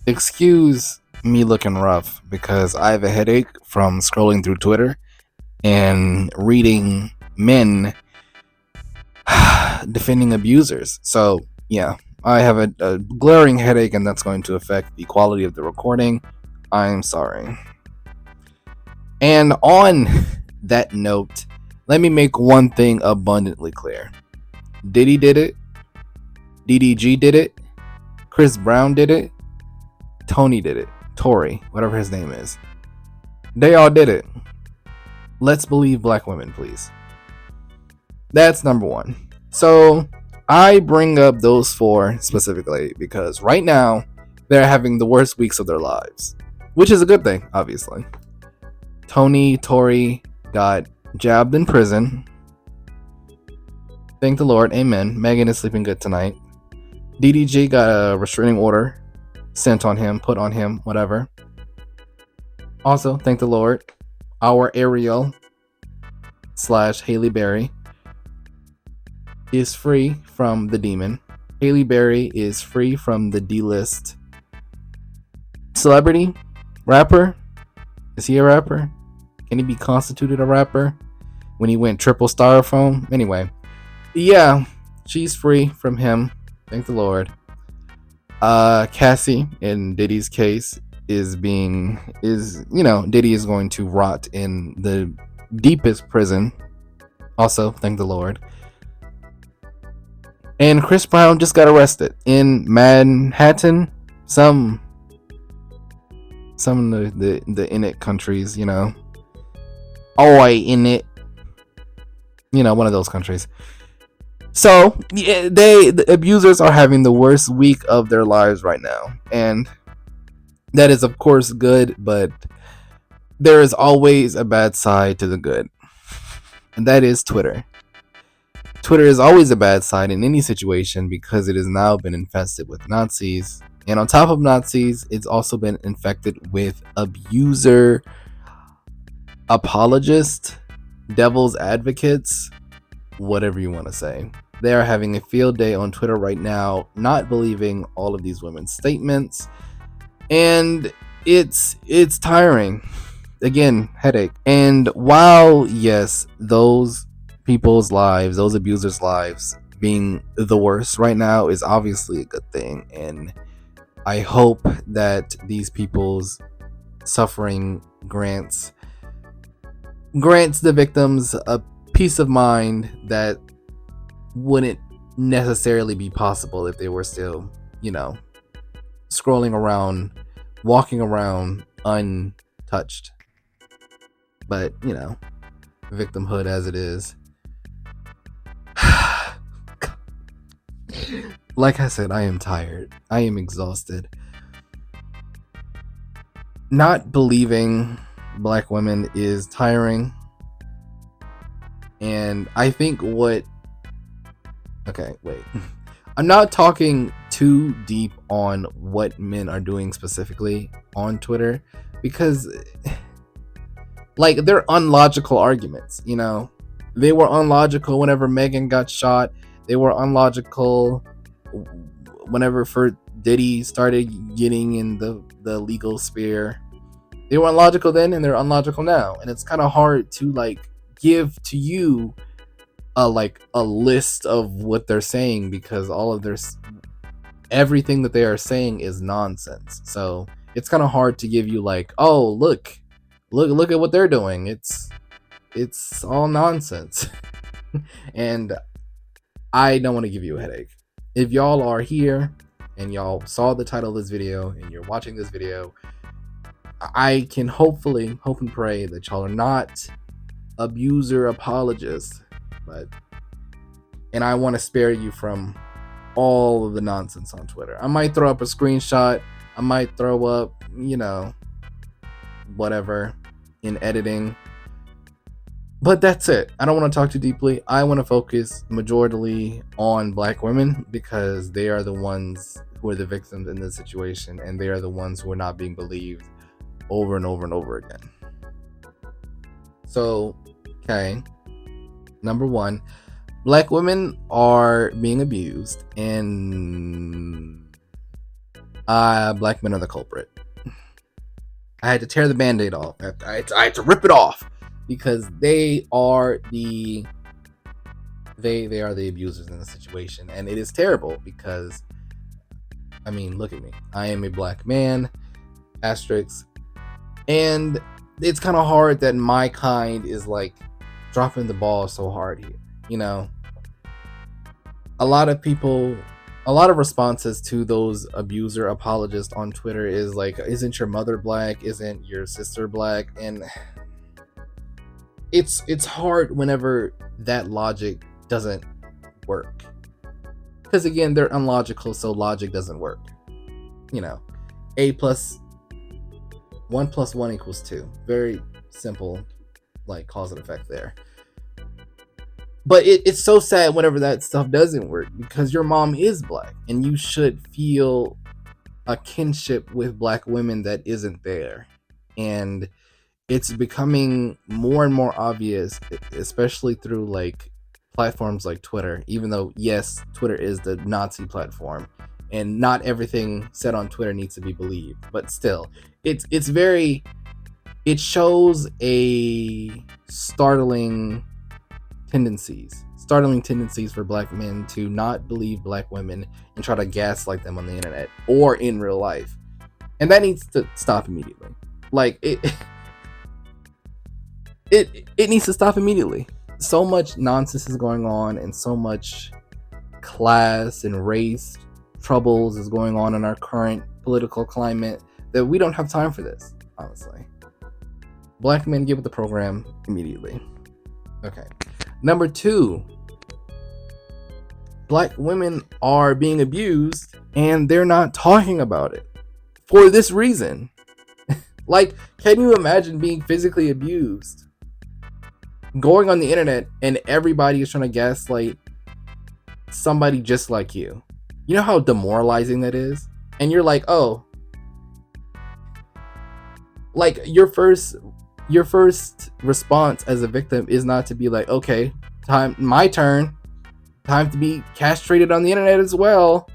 Excuse me looking rough because I have a headache from scrolling through Twitter and reading men defending abusers. So, yeah, I have a glaring headache, and that's going to affect the quality of the recording. I'm sorry. And on that note, let me make one thing abundantly clear. Diddy did it. DDG did it. Chris Brown did it. Tony did it. Tory, whatever his name is. They all did it. Let's believe black women, please. That's number one. So I bring up those four specifically because right now they're having the worst weeks of their lives, which is a good thing, obviously. Tory got jabbed in prison. Thank the Lord, amen. Megan is sleeping good tonight. DDG got a restraining order sent on him, put on him, whatever. Also, thank the Lord, our Ariel / Haley Berry is free from the demon. Haley Berry is free from the D-list celebrity rapper. Is he a rapper? Can he be constituted a rapper when he went triple styrofoam? Anyway, yeah, she's free from him. Thank the Lord. Cassie, in Diddy's case, Diddy is going to rot in the deepest prison. Also, thank the Lord. And Chris Brown just got arrested in Manhattan. Some of the in it countries, Oi, in it. One of those countries. So, yeah, the abusers are having the worst week of their lives right now. And that is, of course, good, but there is always a bad side to the good. And that is Twitter. Twitter is always a bad side in any situation because it has now been infested with Nazis. And on top of Nazis, it's also been infected with abuser, apologists, devil's advocates, whatever you want to say. They are having a field day on Twitter right now, not believing all of these women's statements. And it's tiring. Again, headache. And while, yes, those people's lives, those abusers' lives being the worst right now is obviously a good thing. And I hope that these people's suffering grants the victims a peace of mind that wouldn't necessarily be possible if they were still, scrolling around, walking around untouched. But, victimhood as it is. Like I said, I am tired. I am exhausted. Not believing black women is tiring. And I think okay, wait. I'm not talking too deep on what men are doing specifically on Twitter because, they're unlogical arguments, They were unlogical whenever Megan got shot. They were unlogical whenever Diddy started getting in the legal sphere. They were unlogical then and they're unlogical now. And it's kind of hard to give to you a list of what they're saying because all of everything that they are saying is nonsense. So it's kind of hard to give you oh, look at what they're doing. It's all nonsense. And I don't want to give you a headache. If y'all are here and y'all saw the title of this video and you're watching this video, I can hope and pray that y'all are not abuser apologists, and I want to spare you from all of the nonsense on Twitter. I might throw up a screenshot. I might throw up, whatever in editing. But that's it. I don't want to talk too deeply. I want to focus majorly on black women because they are the ones who are the victims in this situation, and they are the ones who are not being believed over and over and over again. So, okay. Number one, black women are being abused, and Black men are the culprit. I had to tear the band-aid off. I had to rip it off because they are the abusers in the situation, and it is terrible because I mean, look at me. I am a black man, asterisk, and it's kind of hard that my kind is like dropping the ball so hard here. You know, a lot of people, a lot of responses to those abuser apologists on Twitter is like, isn't your mother black? Isn't your sister black? And it's hard whenever that logic doesn't work. Because again, they're unlogical, so logic doesn't work. You know, a plus 1 plus 1 equals 2. Very simple, like cause and effect there. But it's so sad whenever that stuff doesn't work because your mom is black and you should feel a kinship with black women that isn't there. And it's becoming more and more obvious, especially through like platforms like Twitter, even though yes, Twitter is the Nazi platform and not everything said on Twitter needs to be believed, but still it shows a startling tendencies for black men to not believe black women and try to gaslight them on the internet or in real life, and that needs to stop immediately. Like it needs to stop immediately. So much nonsense is going on and so much class and race troubles is going on in our current political climate that we don't have time for this, honestly. Black men get with the program immediately. Okay. Number 2, black women are being abused and they're not talking about it for this reason. Like, can you imagine being physically abused, going on the internet, and everybody is trying to gaslight somebody just like you? You know how demoralizing that is? And you're like, oh, like your first response as a victim is not to be like, okay, my turn, time to be castrated on the internet as well.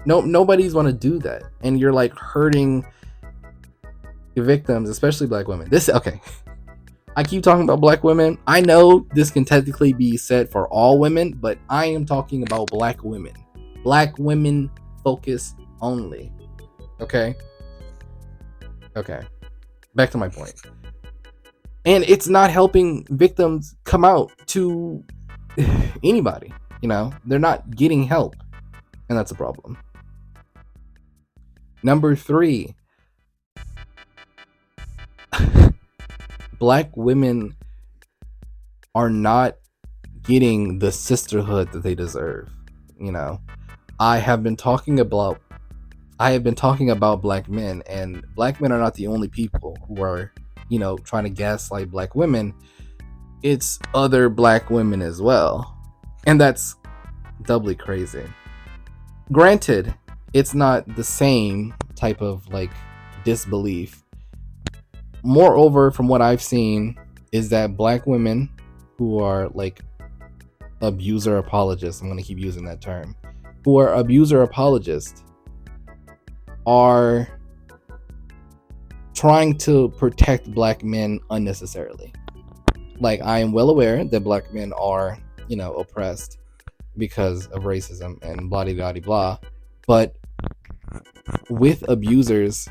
Nobody's want to do that, and you're like hurting your victims, especially black women. Okay, I keep talking about black women. I know this can technically be said for all women, but I am talking about black women focus only. Okay, back to my point. And it's not helping victims come out to anybody. You know, they're not getting help, and that's a problem. Number 3, black women are not getting the sisterhood that they deserve. You know, I have been talking about black men, and black men are not the only people who are, you know, trying to gaslight black women. It's other black women as well, and that's doubly crazy. Granted, it's not the same type of like disbelief. Moreover, from what I've seen, is that black women who are like abuser apologists, I'm going to keep using that term, who are abuser apologists are trying to protect black men unnecessarily. Like, I am well aware that black men are, you know, oppressed because of racism and blah blah blah blah, but with abusers,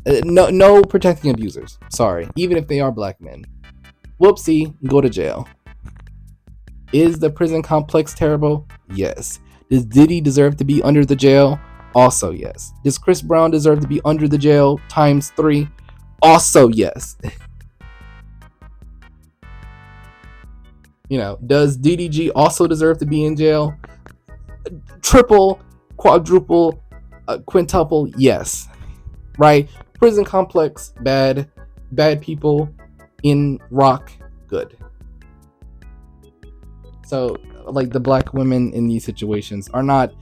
no protecting abusers. Sorry, even if they are black men. Whoopsie, go to jail. Is the prison complex terrible? Yes. Does Diddy deserve to be under the jail? Also yes. Does Chris Brown deserve to be under the jail times 3? Also yes. You know, does DDG also deserve to be in jail? Triple, quadruple, quintuple, yes. Right? Prison complex, bad people in rock, good. So, like, the black women in these situations are not.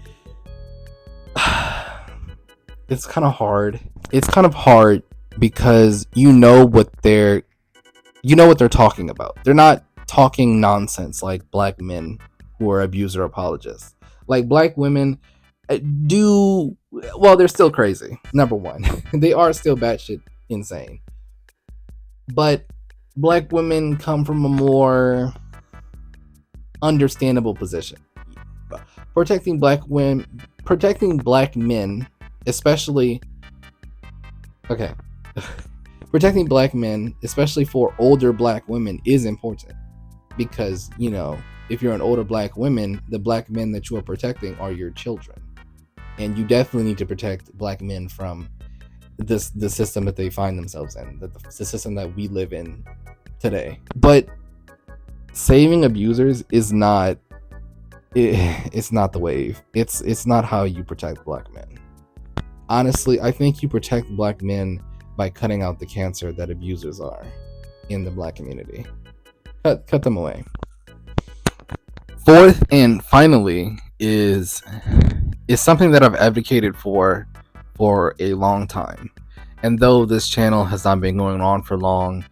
It's kind of hard. It's kind of hard because you know what they're talking about. They're not talking nonsense like black men who are abuser apologists. Like, black women do well. They're still crazy. Number one, they are still batshit insane. But black women come from a more understandable position. Protecting black women, protecting black men, especially okay, protecting black men, especially for older black women, is important because if you're an older black woman, the black men that you are protecting are your children, and you definitely need to protect black men from the system that they find themselves in, the system that we live in today. But saving abusers is not it's not the wave. It's not how you protect black men. Honestly, I think you protect black men by cutting out the cancer that abusers are in the black community. Cut them away. Fourth and finally is something that I've advocated for a long time. And though this channel has not been going on for long,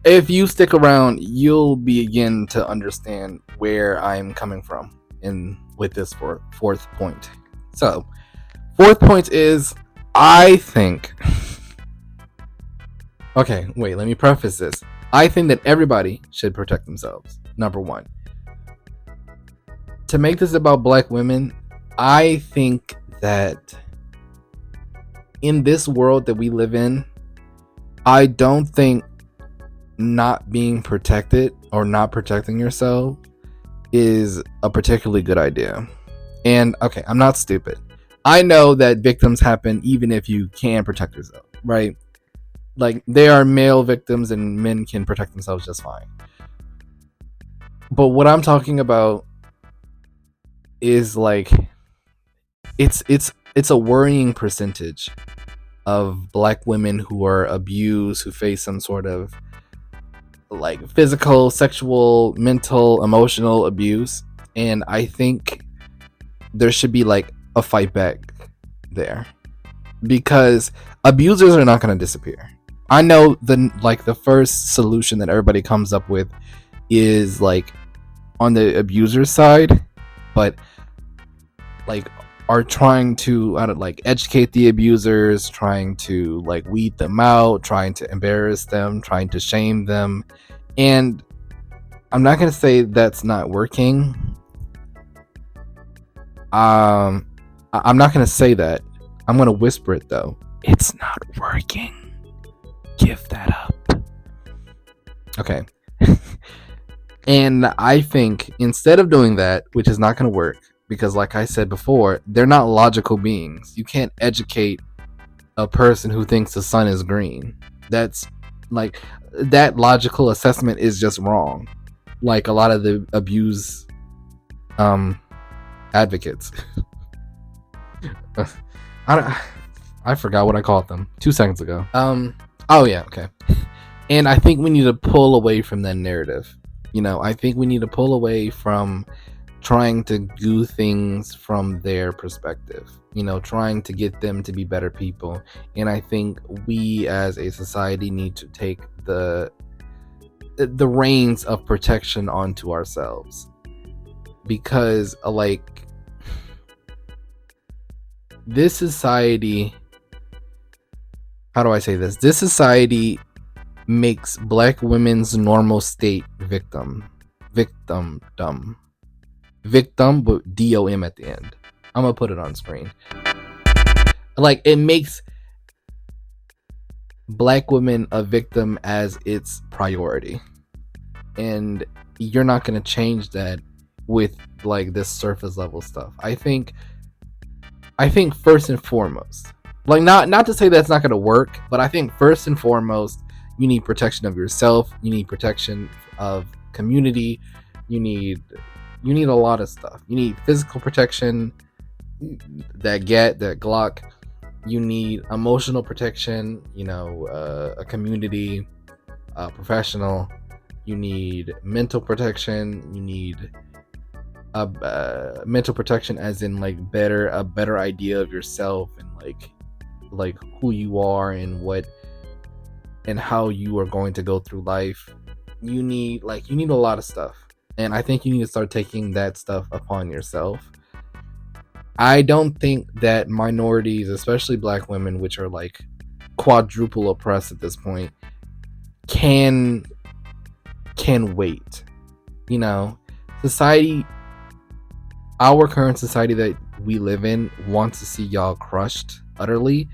if you stick around, you'll begin to understand where I'm coming from with this fourth point. So, fourth point is, I think... Okay, wait, let me preface this. I think that everybody should protect themselves. Number one. To make this about black women, I think that in this world that we live in, I don't think not being protected or not protecting yourself is a particularly good idea. And okay, I'm not stupid. I know that victims happen even if you can protect yourself, right? Like, there are male victims and men can protect themselves just fine. But what I'm talking about is like it's a worrying percentage of black women who are abused, who face some sort of like physical, sexual, mental, emotional abuse, and I think there should be like a fight back there, because abusers are not going to disappear. I know the first solution that everybody comes up with is like on the abuser side, but like are trying to educate the abusers, trying to like weed them out, trying to embarrass them, trying to shame them. And I'm not going to say that's not working. I'm not going to say that. I'm going to whisper it though. It's not working. Give that up. Okay. And I think instead of doing that, which is not going to work, because like I said before, they're not logical beings. You can't educate a person who thinks the sun is green. That's like, that logical assessment is just wrong. Like a lot of the abuse advocates. I forgot what I called them 2 seconds ago. Oh yeah, okay. And I think we need to pull away from that narrative. I think we need to pull away from trying to do things from their perspective, trying to get them to be better people. And I think we as a society need to take the reins of protection onto ourselves, because like this society, how do I say this? This society makes black women's normal state victim, but DOM at the end. I'm gonna put it on screen. Like, it makes black women a victim as its priority, and you're not gonna change that with like this surface level stuff. I think first and foremost, like not to say that's not gonna work, but I think first and foremost, you need protection of yourself. You need protection of community. You need a lot of stuff. You need physical protection, that Glock. You need emotional protection, a community, professional. You need mental protection. You need mental protection as in like a better idea of yourself, and like who you are and what and how you are going to go through life. You need a lot of stuff. And I think you need to start taking that stuff upon yourself. I don't think that minorities, especially black women, which are like quadruple oppressed at this point, can wait. You know, society, our current society that we live in, wants to see y'all crushed utterly.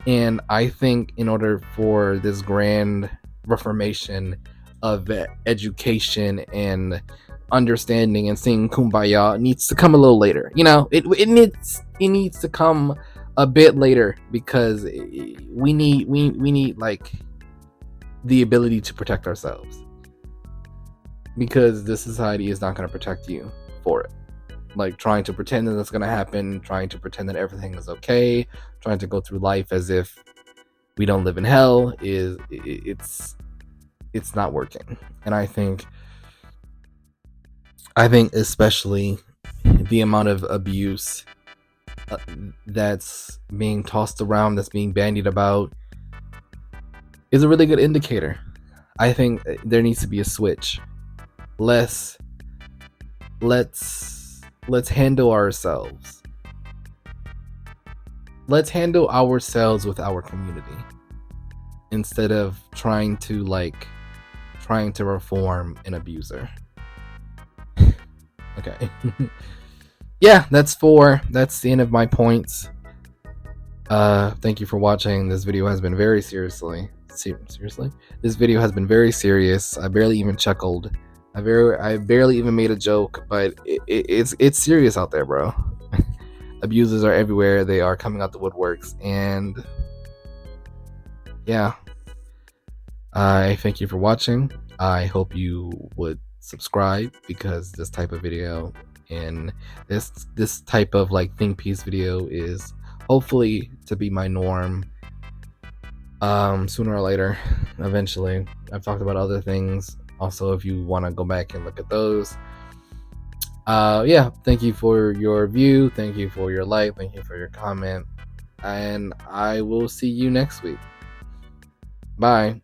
And I think in order for this grand reformation of education and understanding and seeing kumbaya, it needs to come a little later. You know, it needs to come a bit later, because we need like the ability to protect ourselves, because this society is not going to protect you for it. Like, trying to pretend that that's going to happen, trying to pretend that everything is okay, trying to go through life as if we don't live in hell, it's not working. And I think especially the amount of abuse that's being tossed around, that's being bandied about, is a really good indicator. I think there needs to be a switch. Let's handle ourselves. Let's handle ourselves with our community, instead of trying to reform an abuser. Okay. Yeah, that's the end of my points. Thank you for watching. This video has been very seriously. This video has been very serious. I barely even chuckled. I barely even made a joke, but it's serious out there, bro. Abusers are everywhere. They are coming out the woodworks, and yeah. I thank you for watching. I hope you would subscribe, because this type of video and this type of like think piece video is hopefully to be my norm sooner or later, eventually. I've talked about other things also, if you want to go back and look at those. Yeah, thank you for your view, thank you for your like, thank you for your comment, and I will see you next week. Bye.